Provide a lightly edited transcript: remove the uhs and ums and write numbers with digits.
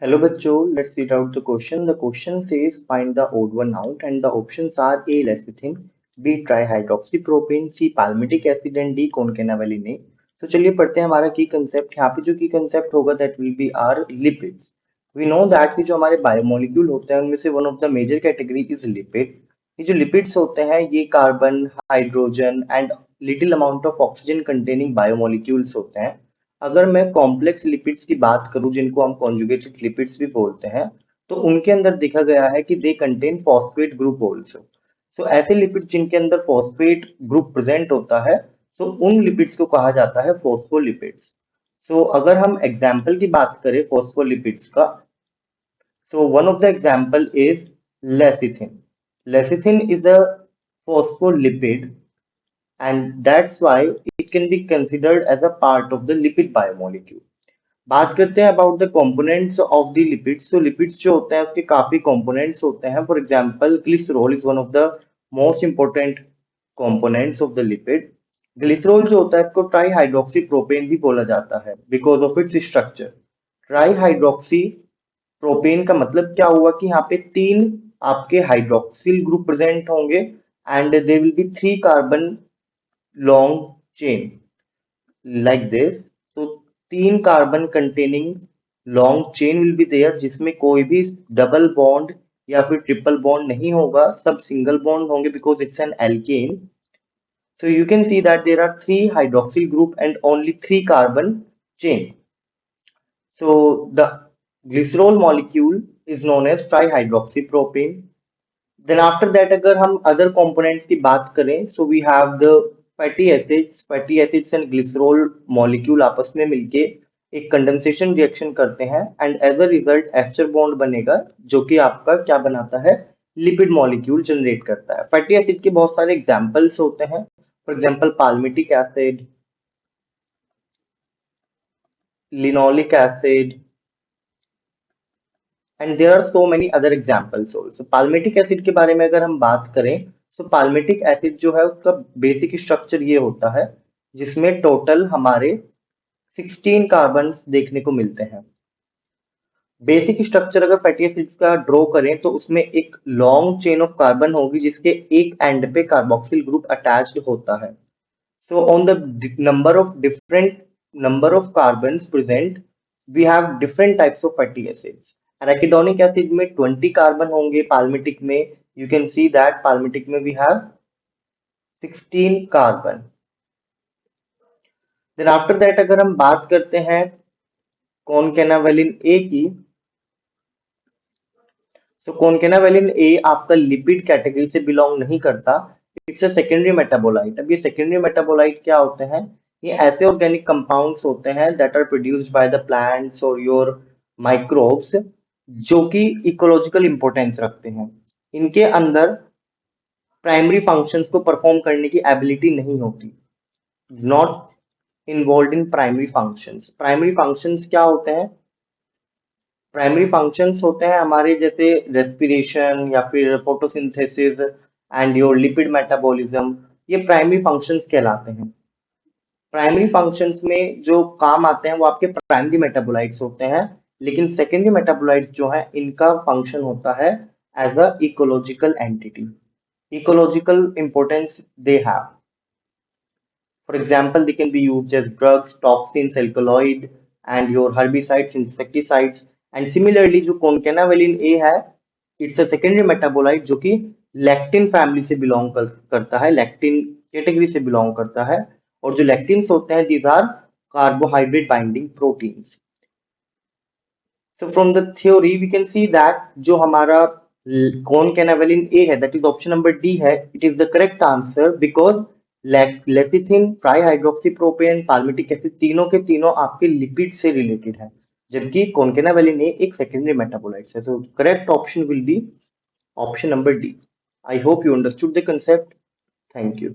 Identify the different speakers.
Speaker 1: Hello बच्चों, let's read out the question. The question says find the odd one out and the options are A. lecithin, B. trihydroxypropane, C. palmitic acid and D. concanavalin A. तो चलिए पढ़ते हैं हमारा की concept. यहाँ पे जो की कंसेप्ट होगा that will be are lipids. We know that कि जो हमारे बायोमोलिक्यूल होते हैं उनमें से one of the major category is lipid. ये जो लिपिड्स होते हैं ये carbon, hydrogen and little amount of oxygen containing biomolecules होते हैं। अगर मैं कॉम्प्लेक्स लिपिड्स की बात करूं जिनको हम कॉन्जुगेटेड लिपिड्स भी बोलते हैं, तो उनके अंदर देखा गया है कि they contain phosphate group also. So ऐसे लिपिड जिनके अंदर फॉस्फेट ग्रुप प्रेजेंट होता है, सो उन लिपिड्स को कहा जाता है फॉस्फोलिपिड्स। सो अगर हम एग्जाम्पल की बात करें फॉस्फोलिपिड्स का, so one of the example is lecithin. Lecithin is a phospholipid and that's why it can be considered as a part of the lipid biomolecule. बात करते हैं about the components of the lipids. तो lipids जो होते हैं उसके काफी components होते हैं। For example glycerol is one of the most important components of the lipid. Glycerol जो होता है इसको ट्राई हाइड्रोक्सी प्रोपेन भी बोला जाता है because of its structure. Tri hydroxy propane का मतलब क्या हुआ कि यहाँ पे तीन आपके हाइड्रोक्सिल ग्रुप प्रेजेंट होंगे and there will be three carbon long chain like this. So तीन carbon containing long chain will be there जिसमें कोई भी डबल बॉन्ड या फिर ट्रिपल बॉन्ड नहीं होगा, सब सिंगल बॉन्ड होंगे because it's an alkane. So you can see that there are three hydroxyl group and only three carbon chain. So the glycerol molecule is known as trihydroxypropane. Then after that अगर हम other components की बात करें, so we have the fatty acids and glycerol molecule आपस में मिलके एक condensation reaction करते हैं and as a result ester bond बनेगा जो कि आपका क्या बनाता है, लिपिड मॉलिक्यूल जनरेट करता है। फैटी एसिड के बहुत सारे एग्जांपल्स होते हैं, for example palmitic acid, linoleic acid and there are so many other examples also. Palmitic acid के बारे में अगर हम बात करें, तो पाल्मिटिक एसिड जो है उसका बेसिक स्ट्रक्चर ये होता है जिसमें टोटल हमारे 16 कार्बन देखने को मिलते हैं। बेसिक स्ट्रक्चर अगर फैटी एसिड्स का ड्रॉ करें तो उसमें एक लॉन्ग चेन ऑफ कार्बन होगी जिसके एक एंड पे कार्बोक्सिल ग्रुप अटैच्ड होता है। So on the different number of carbons present, we have different types of fatty acids. Arachidonic acid में 20 कार्बन होंगे, palmitic में you can see that palmitic में we have 16 carbon. Then after that अगर हम बात करते हैं कॉनकेनावेलिन ए की, तो कॉनकेनावेलिन ए आपका लिपिड कैटेगरी से बिलोंग नहीं करता, इट्स अ सेकेंडरी मेटाबोलाइट। अब ये सेकेंडरी मेटाबोलाइट क्या होते हैं, ये ऐसे ऑर्गेनिक कंपाउंड्स होते हैं that are produced by the plants और योर माइक्रोब्स जो कि इकोलॉजिकल इंपॉर्टेंस रखते हैं। इनके अंदर प्राइमरी फंक्शंस को परफॉर्म करने की एबिलिटी नहीं होती, not involve in primary functions. Primary functions क्या होते हैं, प्राइमरी फंक्शंस होते हैं हमारे जैसे रेस्पिरेशन या फिर photosynthesis and your lipid metabolism, ये प्राइमरी फंक्शंस कहलाते हैं। प्राइमरी फंक्शंस में जो काम आते हैं वो आपके प्राइमरी मेटाबोलाइट्स होते हैं, लेकिन सेकेंडरी मेटाबोलाइट्स जो है इनका फंक्शन होता है as a ecological entity, ecological importance they have. For example, they can be used as drugs, toxins, alkaloid, and your herbicides, insecticides. And similarly, जो concanavaline A है, it's a secondary metabolite जो कि lectin family से belong करता है, lectin category से belong करता है। और जो लैक्टिन्स होते हैं these are carbohydrate binding proteins. So from the theory we can see that जो हमारा concanavalin A है, that is option number D है, it is the correct answer because lecithin, trihydroxypropane, palmitic acid तीनों के तीनों आपके लिपिड से related है, जबकि कॉन्केनावेलिन ए एक सेकेंडरी मेटाबोलाइट है। So correct option will be option number D. I hope you understood the concept. Thank you.